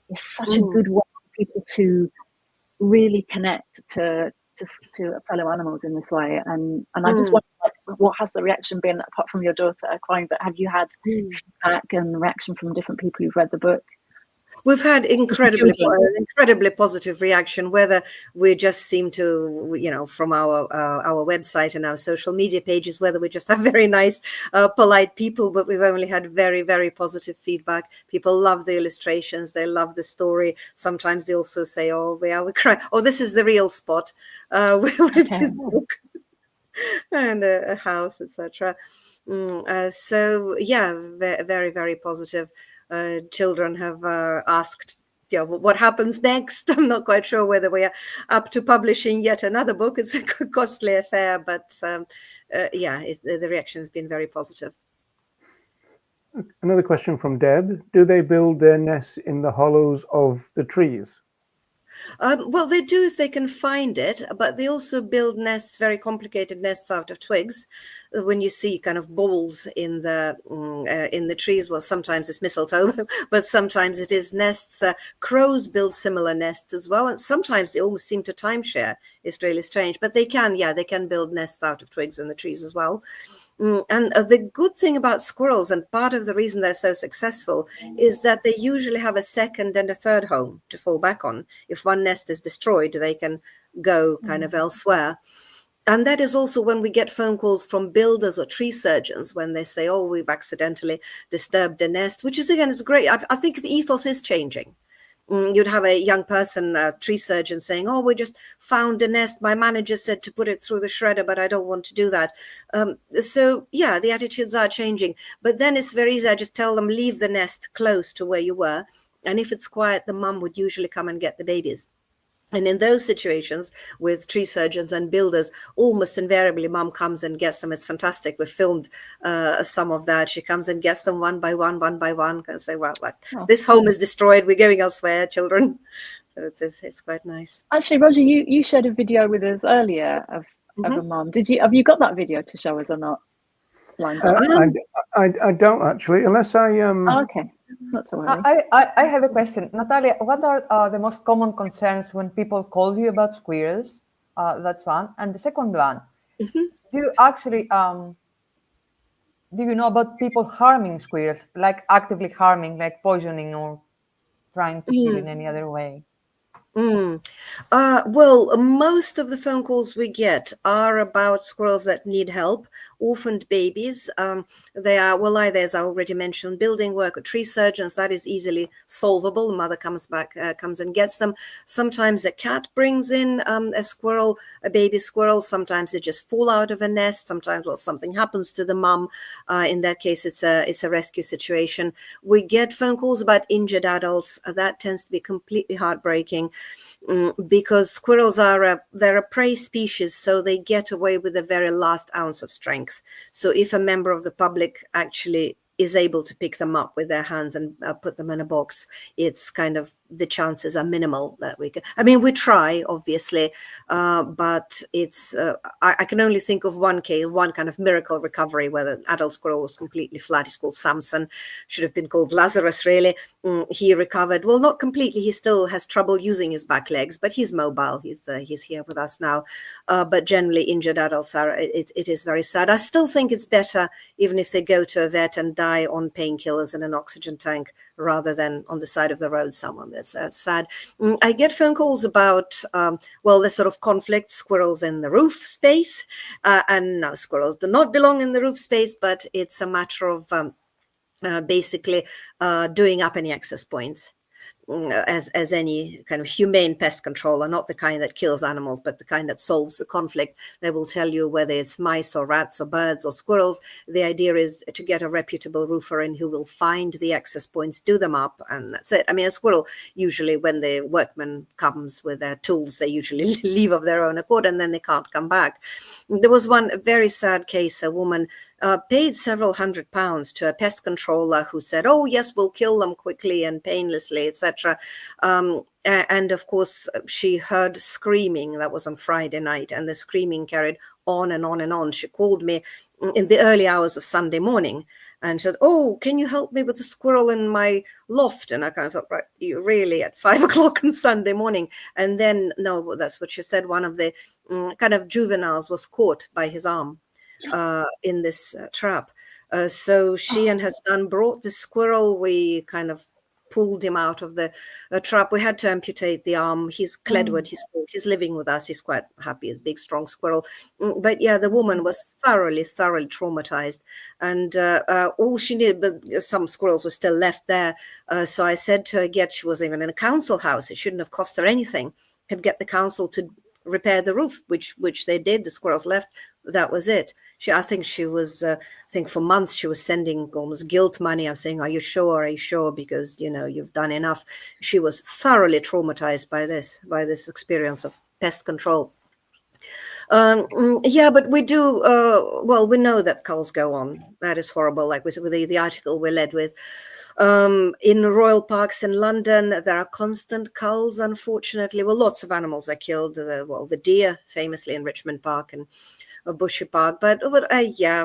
is such a good way for people to really connect to fellow animals in this way. And I just wonder, what has the reaction been, apart from your daughter crying? But have you had feedback and reaction from different people who've read the book? We've had incredibly positive reaction, whether we just seem to, from our website and our social media pages, whether we just have very nice, polite people, but we've only had very, very positive feedback. People love the illustrations. They love the story. Sometimes they also say, oh, we crying. Oh, this is the real Spot with his book and a house, etc. Very, very positive. Children have asked yeah, what happens next? I'm not quite sure whether we are up to publishing yet another book. It's a costly affair, but yeah, the reaction has been very positive. Another question from Deb. Do they build their nests in the hollows of the trees? Well, they do if they can find it, but they also build nests, very complicated nests out of twigs. When you see kind of balls in the trees, well, sometimes it's mistletoe, but sometimes it is nests. Crows build similar nests as well, and sometimes they almost seem to timeshare. It's really strange, but they can build nests out of twigs in the trees as well. And the good thing about squirrels, and part of the reason they're so successful, is that they usually have a second and a third home to fall back on. If one nest is destroyed, they can go kind of elsewhere. And that is also when we get phone calls from builders or tree surgeons when they say, oh, we've accidentally disturbed a nest, which is, again, is great. I think the ethos is changing. You'd have a young person, a tree surgeon, saying, oh, we just found a nest. My manager said to put it through the shredder, but I don't want to do that. So, yeah, the attitudes are changing. But then it's very easy. I just tell them, leave the nest close to where you were. And if it's quiet, the mum would usually come and get the babies. And in those situations with tree surgeons and builders, almost invariably mum comes and gets them. It's fantastic. We filmed some of that. She comes and gets them one by one. Kind of say, well, like, this home is destroyed. We're going elsewhere, children. So it's quite nice. Actually, Roger, you shared a video with us earlier of a mum. Have you got that video to show us or not? I don't actually, unless I okay. Not to worry. I have a question. Natalia, what are the most common concerns when people call you about squirrels? That's one. And the second one, do you actually, do you know about people harming squirrels, like actively harming, like poisoning or trying to kill in any other way? Well, most of the phone calls we get are about squirrels that need help, orphaned babies. They are, well, either, as I already mentioned, building work or tree surgeons. That is easily solvable. The mother comes and gets them. Sometimes a cat brings in a squirrel, a baby squirrel. Sometimes they just fall out of a nest. Sometimes, well, something happens to the mum. In that case, it's a rescue situation. We get phone calls about injured adults. That tends to be completely heartbreaking. Because squirrels they're a prey species, so they get away with the very last ounce of strength. So if a member of the public actually is able to pick them up with their hands and put them in a box, it's kind of, the chances are minimal that we can. I mean, we try, obviously, but it's, I can only think of one case, one kind of miracle recovery where the adult squirrel was completely flat. He's called Samson, should have been called Lazarus, really. He recovered, well, not completely. He still has trouble using his back legs, but he's mobile. He's here with us now. But generally, injured adults it is very sad. I still think it's better, even if they go to a vet and die on painkillers in an oxygen tank, rather than on the side of the road somewhere. That's sad. I get phone calls about, well, the sort of conflict, squirrels in the roof space. And no, squirrels do not belong in the roof space, but it's a matter of basically doing up any access points. As any kind of humane pest controller, not the kind that kills animals, but the kind that solves the conflict. They will tell you whether it's mice or rats or birds or squirrels. The idea is to get a reputable roofer in who will find the access points, do them up, and that's it. I mean, a squirrel, usually when the workman comes with their tools, they usually leave of their own accord and then they can't come back. There was one very sad case. A woman paid several £100s to a pest controller who said, oh, yes, we'll kill them quickly and painlessly, etc. And of course, she heard screaming. That was on Friday night, and the screaming carried on and on and on. She called me in the early hours of Sunday morning and said, oh, can you help me with a squirrel in my loft? And I kind of thought, right, you really at 5 o'clock on Sunday morning? And then, no, that's what she said. One of the kind of juveniles was caught by his arm in this trap. So she and her son brought the squirrel. We kind of pulled him out of the trap. We had to amputate the arm. He's Cledward, he's living with us. He's quite happy, a big, strong squirrel. But yeah, the woman was thoroughly traumatized. And all she needed, but some squirrels were still left there. So I said to her, she was even in a council house. It shouldn't have cost her anything. Could get the council to repair the roof, which they did. The squirrels left, That was it. I think she was, I think for months she was sending almost guilt money. I was saying, are you sure? Because, you've done enough. She was thoroughly traumatized by this experience of pest control. Yeah, but we do, we know that culls go on. That is horrible. Like with the article we led with. In royal parks in London, there are constant culls, unfortunately. Well, lots of animals are killed. The deer, famously in Richmond Park and Bushy Park, but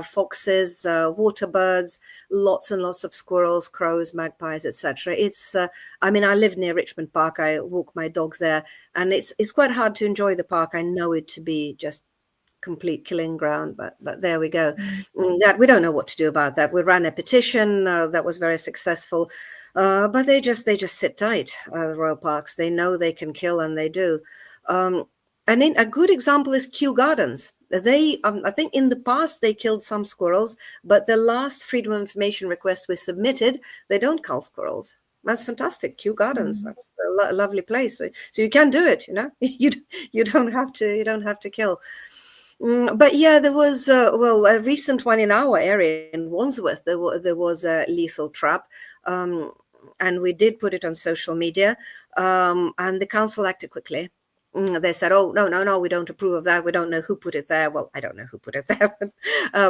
foxes, water birds, lots and lots of squirrels, crows, magpies, etc. It's, I live near Richmond Park. I walk my dog there, and it's quite hard to enjoy the park. I know it to be just complete killing ground, but there we go. That we don't know what to do about that. We ran a petition that was very successful, but they just sit tight. The royal parks, they know they can kill, and they do. And a good example is Kew Gardens. They, I think in the past they killed some squirrels, but the last Freedom of Information request we submitted, they don't cull squirrels. That's fantastic. Kew Gardens, that's a lovely place. So you can do it, you don't have to kill. But yeah, there was a recent one in our area in Wandsworth. There was a lethal trap, and we did put it on social media, and the council acted quickly. They said, "Oh, no, we don't approve of that. We don't know who put it there." Well, I don't know who put it there,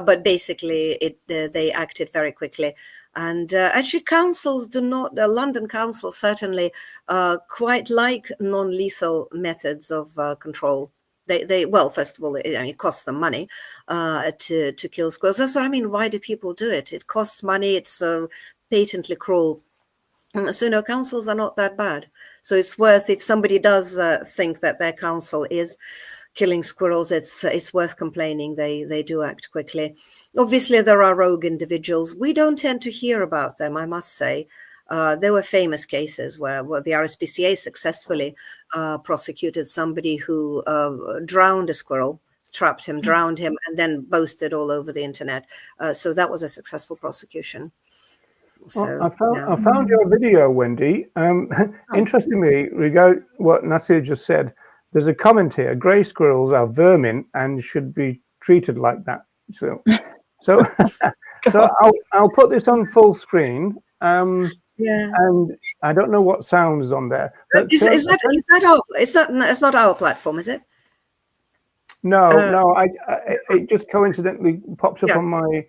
but basically, they acted very quickly. And actually, councils do not. The London Council certainly quite like non-lethal methods of control. They first of all, it costs them money to kill squirrels. That's what I mean. Why do people do it? It costs money. It's patently cruel. So councils are not that bad. So it's worth, if somebody does think that their council is killing squirrels, it's worth complaining. They do act quickly. Obviously, there are rogue individuals. We don't tend to hear about them, I must say. There were famous cases where the RSPCA successfully prosecuted somebody who drowned a squirrel, trapped him, drowned him, and then boasted all over the internet. So that was a successful prosecution. So, I found your video, Wendy. Interestingly, regarding what Natalia just said, there's a comment here: grey squirrels are vermin and should be treated like that. So I'll put this on full screen. And I don't know what sound is on there. But is that our? It's not our platform, is it? No. It just coincidentally popped up on my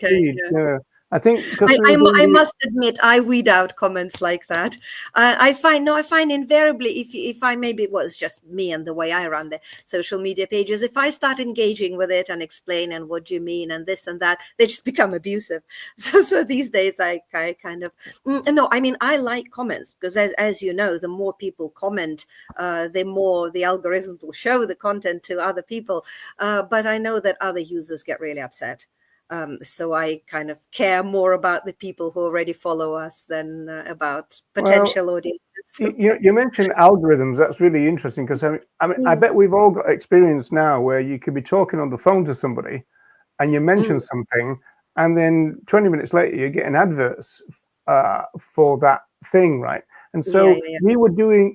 feed. Yeah. I think I must admit I weed out comments like that. I find invariably if I, maybe it was just me and the way I run the social media pages, if I start engaging with it and explain and what do you mean and this and that, they just become abusive. So these days I kind of I like comments, because as you know, the more people comment, the more the algorithm will show the content to other people. But I know that other users get really upset. So I kind of care more about the people who already follow us than about potential audiences. You mentioned algorithms. That's really interesting, because I bet we've all got experience now where you could be talking on the phone to somebody and you mention something, and then 20 minutes later you're getting adverts for that thing, right? And so we were doing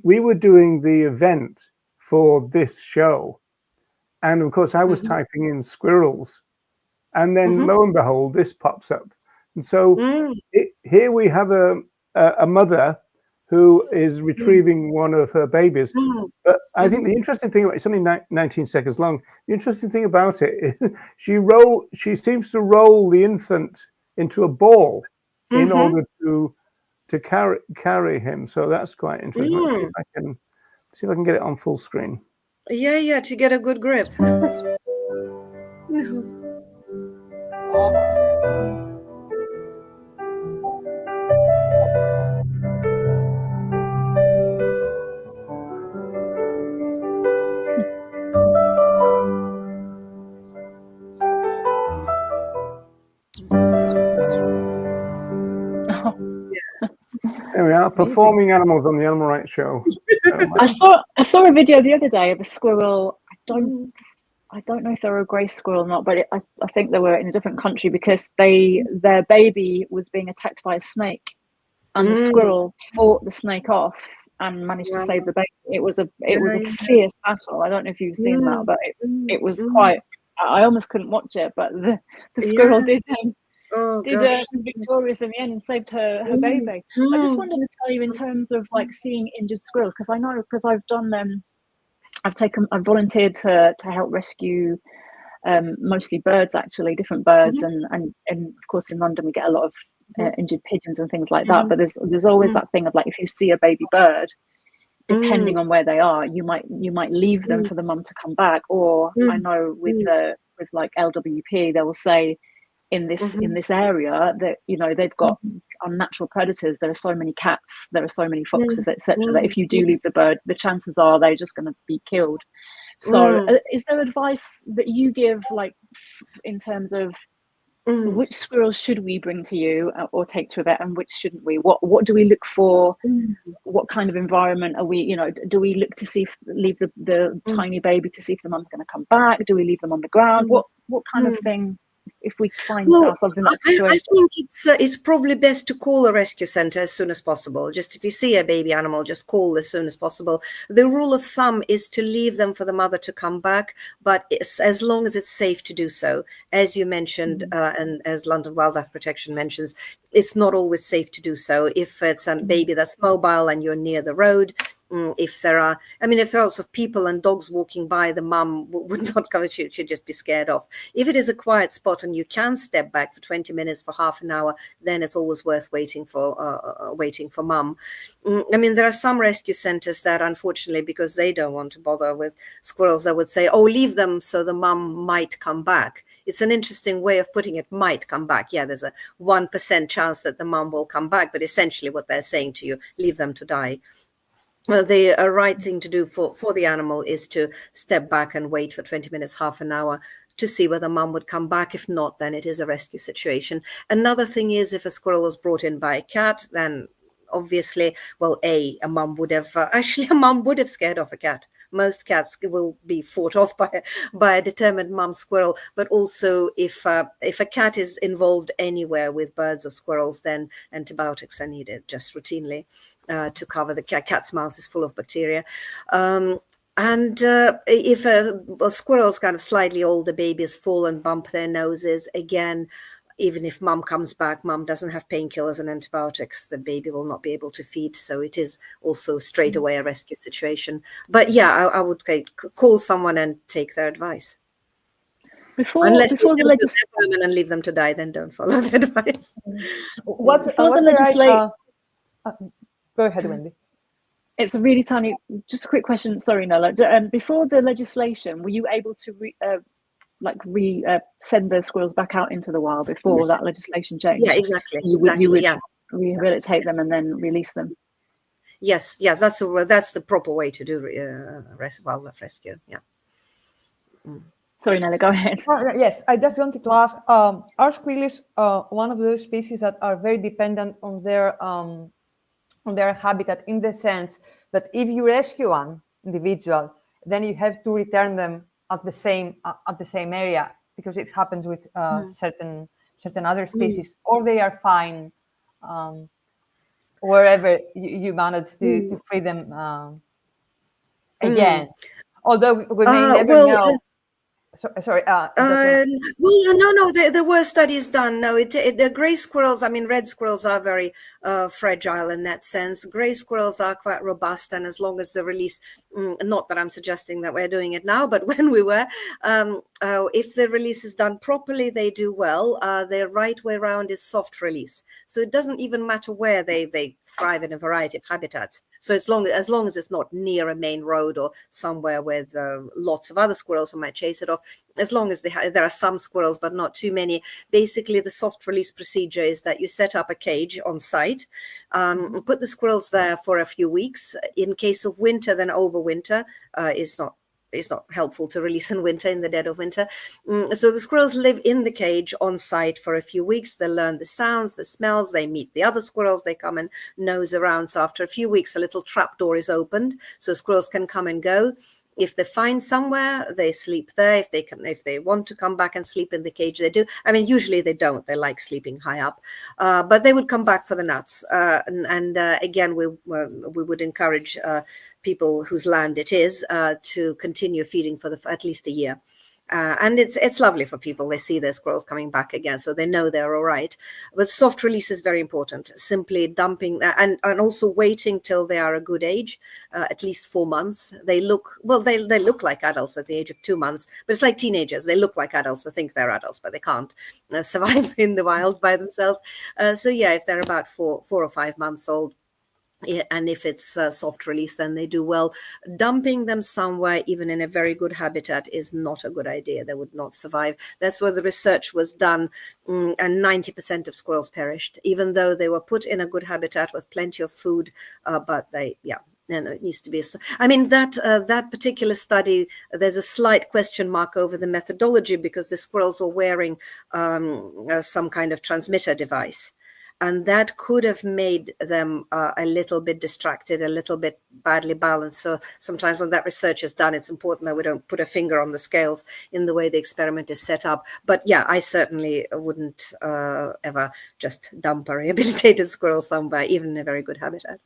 the event for this show, and of course I was typing in squirrels. And then lo and behold, this pops up. And so here we have a mother who is retrieving one of her babies. But I think the interesting thing about it's only 19 seconds long. The interesting thing about it is she seems to roll the infant into a ball in order to carry him. So that's quite interesting. Let's see if I can get it on full screen. Yeah, to get a good grip. There we are, performing animals on the Animal Rights Show. I saw a video the other day of a squirrel. I don't know if they were a grey squirrel or not, but I think they were in a different country, because their baby was being attacked by a snake, and the squirrel fought the snake off and managed to save the baby. It was a fierce battle. I don't know if you've seen that, but it was quite I almost couldn't watch it, but the squirrel did Oh was gosh. victorious in the end and saved her Mm, baby. I just mm, wanted to tell you in terms of like seeing injured squirrels, because I know, because I've done I've volunteered to help rescue mostly birds, actually, different birds, and of course in London we get a lot of injured pigeons and things like that. But there's always that thing of like, if you see a baby bird, depending on where they are, you might leave them for the mum to come back. Or I know with like LWP, they will say in this area that, you know, they've got unnatural predators. There are so many cats, there are so many foxes, etc., that if you do leave the bird, the chances are they're just going to be killed. So is there advice that you give, like in terms of which squirrels should we bring to you or take to a vet, and which shouldn't we? What do we look for? What kind of environment are we, you know, do we look to see if leave the tiny baby to see if the mum's going to come back? Do we leave them on the ground? What kind of thing, if we find ourselves in that situation? I think it's probably best to call a rescue center as soon as possible. Just if you see a baby animal, just call as soon as possible. The rule of thumb is to leave them for the mother to come back, but it's, as long as it's safe to do so. As you mentioned, and as London Wildlife Protection mentions, it's not always safe to do so. If it's a baby that's mobile and you're near the road, if there are lots of people and dogs walking by, the mum would not come. She'd just be scared off. If it is a quiet spot and you can step back for 20 minutes, for half an hour, then it's always worth waiting for mum. I mean, there are some rescue centers that, unfortunately, because they don't want to bother with squirrels, they would say, oh, leave them so the mum might come back. It's an interesting way of putting it, might come back. Yeah, there's a 1% chance that the mum will come back, but essentially what they're saying to you, leave them to die. Well, the right thing to do for the animal is to step back and wait for 20 minutes, half an hour, to see whether mum would come back. If not, then it is a rescue situation. Another thing is, if a squirrel was brought in by a cat, then obviously, well, a mum would have scared off a cat. Most cats will be fought off by a determined mum squirrel. But also, if a cat is involved anywhere with birds or squirrels, then antibiotics are needed just routinely to cover the cat's mouth is full of bacteria. And if a squirrel's kind of slightly older, babies fall and bump their noses, again, even if mum comes back, mum doesn't have painkillers and antibiotics, the baby will not be able to feed. So it is also straight away a rescue situation. But yeah, I would call someone and take their advice. Unless you put them and leave them to die, then don't follow the advice. What's the right? Go ahead, Wendy. It's a really tiny, just a quick question. Sorry, Nola. Before the legislation, were you able to send the squirrels back out into the wild before that legislation changed? Yeah, exactly. You would rehabilitate them and then release them. Yes, that's the proper way to do wildlife rescue. Yeah. Sorry, Nella, go ahead. Yes, I just wanted to ask: are squirrels one of those species that are very dependent on their habitat, in the sense that if you rescue one individual, then you have to return them at the same area, because it happens with certain other species, or they are fine wherever you manage to free them again. Although we may never know. Sorry. No. There were studies done. No, the gray squirrels. I mean, red squirrels are very fragile in that sense. Gray squirrels are quite robust, and as long as the release, not that I'm suggesting that we're doing it now, but when we were, if the release is done properly, they do well. The right way around is soft release, so it doesn't even matter where they thrive in a variety of habitats. So as long as it's not near a main road or somewhere with lots of other squirrels who might chase it off. As long as there are some squirrels, but not too many. Basically, the soft release procedure is that you set up a cage on site, put the squirrels there for a few weeks. In case of winter, then overwinter is not helpful to release in winter, in the dead of winter. So the squirrels live in the cage on site for a few weeks. They learn the sounds, the smells. They meet the other squirrels. They come and nose around. So after a few weeks, a little trap door is opened, so squirrels can come and go. If they find somewhere, they sleep there. If they want to come back and sleep in the cage, they do. I mean, usually they don't. They like sleeping high up, but they would come back for the nuts. Again, we would encourage people whose land it is to continue feeding for at least a year. And it's lovely for people. They see their squirrels coming back again, so they know they're all right. But soft release is very important. Simply dumping and also waiting till they are a good age, at least 4 months. They look like adults at the age of 2 months, but it's like teenagers. They look like adults. They think they're adults, but they can't survive in the wild by themselves. So yeah, if they're about 4 or 5 months old, and if it's soft release, then they do well. Dumping them somewhere, even in a very good habitat, is not a good idea. They would not survive. That's where the research was done, and 90% of squirrels perished, even though they were put in a good habitat with plenty of food. But it needs to be. I mean, that particular study, there's a slight question mark over the methodology, because the squirrels were wearing some kind of transmitter device. And that could have made them a little bit distracted, a little bit badly balanced. So sometimes when that research is done, it's important that we don't put a finger on the scales in the way the experiment is set up. But yeah, I certainly wouldn't ever just dump a rehabilitated squirrel somewhere, even in a very good habitat.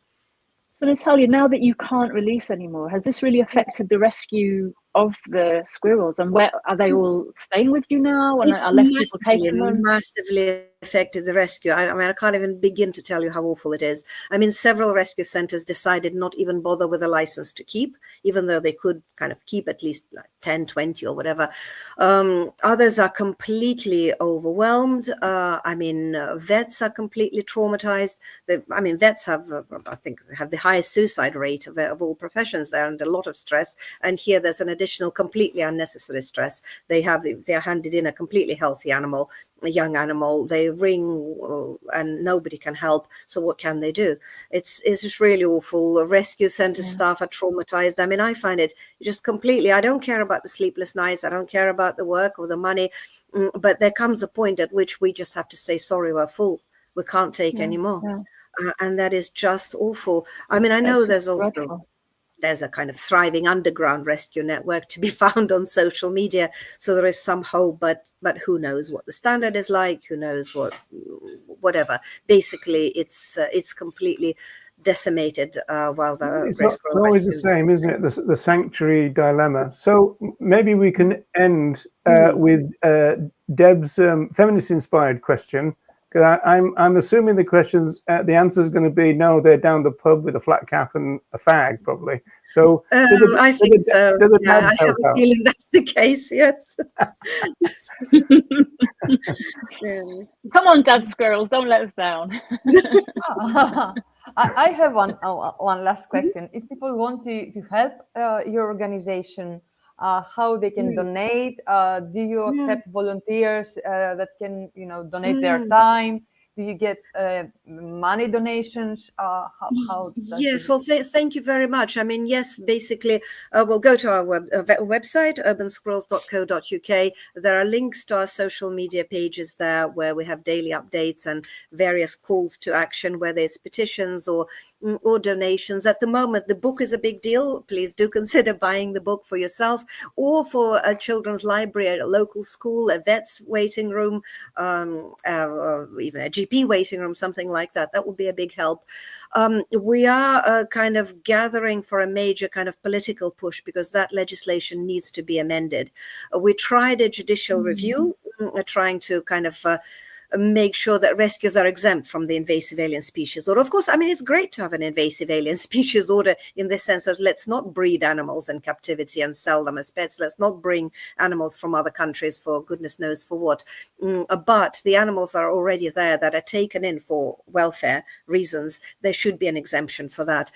So Natalia, now that you can't release anymore, has this really affected the rescue of the squirrels? And where are they all staying with you now? And are less people taking them? Massively affected the rescue. I mean, I can't even begin to tell you how awful it is. I mean, several rescue centers decided not even bother with a license to keep, even though they could kind of keep at least like 10, 20 or whatever. Others are completely overwhelmed. I mean, vets are completely traumatized. Vets have, I think, have the highest suicide rate of all professions. They're under a lot of stress. And here there's an additional completely unnecessary stress. They're handed in a completely healthy animal, a young animal. They ring and nobody can help. So what can they do? It's just really awful. The rescue center staff are traumatized. I mean, I find it just completely, I don't care about the sleepless nights. I don't care about the work or the money. But there comes a point at which we just have to say, sorry, we're full. We can't take any more. And that is just awful. I mean, I know there's also... dreadful. There's a kind of thriving underground rescue network to be found on social media. So there is some hope, but who knows what the standard is like? Who knows whatever. Basically, it's completely decimated while the it's always the same, isn't it? The sanctuary dilemma. So maybe we can end with Deb's feminist-inspired question. Because I'm assuming the answer is going to be no, they're down the pub with a flat cap and a fag, probably. So I think so. I have a feeling that's the case. Yes. Come on, Dad Squirrels, don't let us down. I have one last question. If people want to help your organization, how they can donate? Do you accept volunteers that can, donate their time? Do you get money donations? How yes, well, thank you very much. I mean, yes, basically, we'll go to our website, urbansquirrels.co.uk. There are links to our social media pages there where we have daily updates and various calls to action, whether it's petitions or donations. At the moment, the book is a big deal. Please do consider buying the book for yourself or for a children's library at a local school, a vet's waiting room, even a GP waiting room, something like that. That would be a big help. We are kind of gathering for a major kind of political push because that legislation needs to be amended. We tried a judicial review, trying to kind of make sure that rescues are exempt from the invasive alien species order. Of course, I mean, it's great to have an invasive alien species order in the sense of let's not breed animals in captivity and sell them as pets. Let's not bring animals from other countries for goodness knows for what. But the animals are already there that are taken in for welfare reasons. There should be an exemption for that.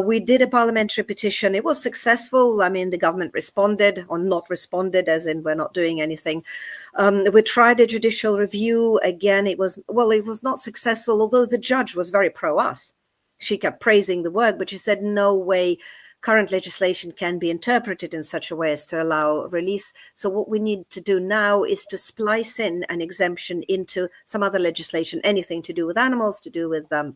We did a parliamentary petition. It was successful. I mean, the government responded or not responded, as in we're not doing anything. We tried a judicial review. Again, it was not successful, although the judge was very pro us. She kept praising the work, but she said, no way current legislation can be interpreted in such a way as to allow release. So what we need to do now is to splice in an exemption into some other legislation, anything to do with animals, to do with the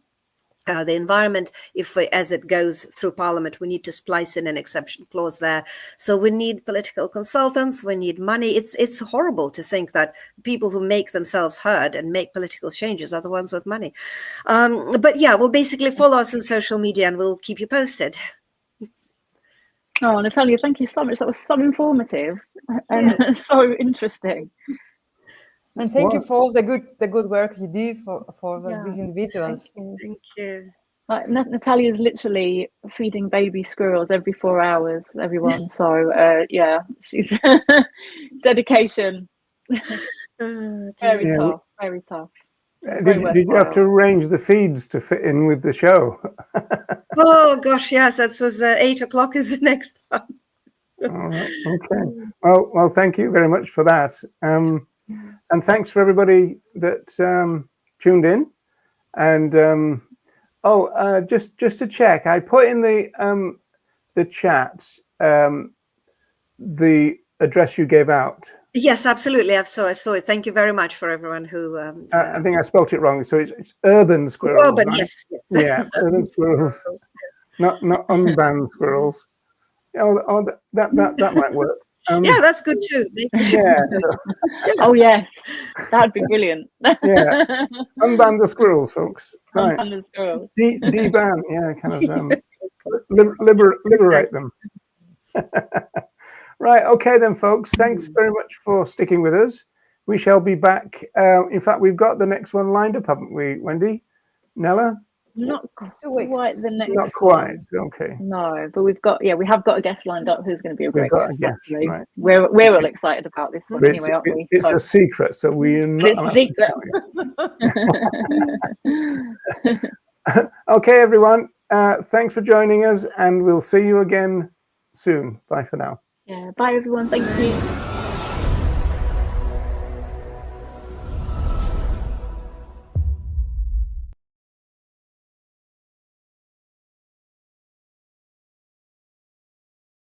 environment. If as it goes through Parliament, we need to splice in an exception clause there. So we need political consultants, we need money. It's horrible to think that people who make themselves heard and make political changes are the ones with money. But yeah, we'll basically follow us on social media and we'll keep you posted. Oh, Natalia, thank you so much. That was so informative and so interesting. And thank you for all the good work you do for these individuals. Thank you. Like, Natalia's literally feeding baby squirrels every 4 hours, everyone. So yeah, she's dedication. Very tough, very tough. Did you have to arrange the feeds to fit in with the show? Oh gosh, yes, that's 8 o'clock is the next one. All right, okay. Well, thank you very much for that, and thanks for everybody that tuned in. And just to check, I put in the chat the address you gave out. Yes, absolutely. I saw it. Thank you very much for everyone who. I think I spelt it wrong. So it's Urban Squirrels. Urban, right? yes. Yeah, Urban Squirrels, not unbanned squirrels. Oh, that might work. Yeah, that's good too. Yeah. Oh yes, that'd be brilliant. Yeah, unban the squirrels, folks. Right. Unban the squirrels. Deban, yeah, kind of liberate them. Right, okay then, folks. Thanks very much for sticking with us. We shall be back. In fact, we've got the next one lined up, haven't we, Wendy? Nella? Not quite the next. Not quite. One. Okay. No, but we have got a guest lined up who's going to be a great guest. Actually, right. We're all excited about this one anyway, aren't we? It's a secret, so we're not. It's a secret. Okay, everyone. Thanks for joining us, and we'll see you again soon. Bye for now. Yeah. Bye, everyone. Thank you.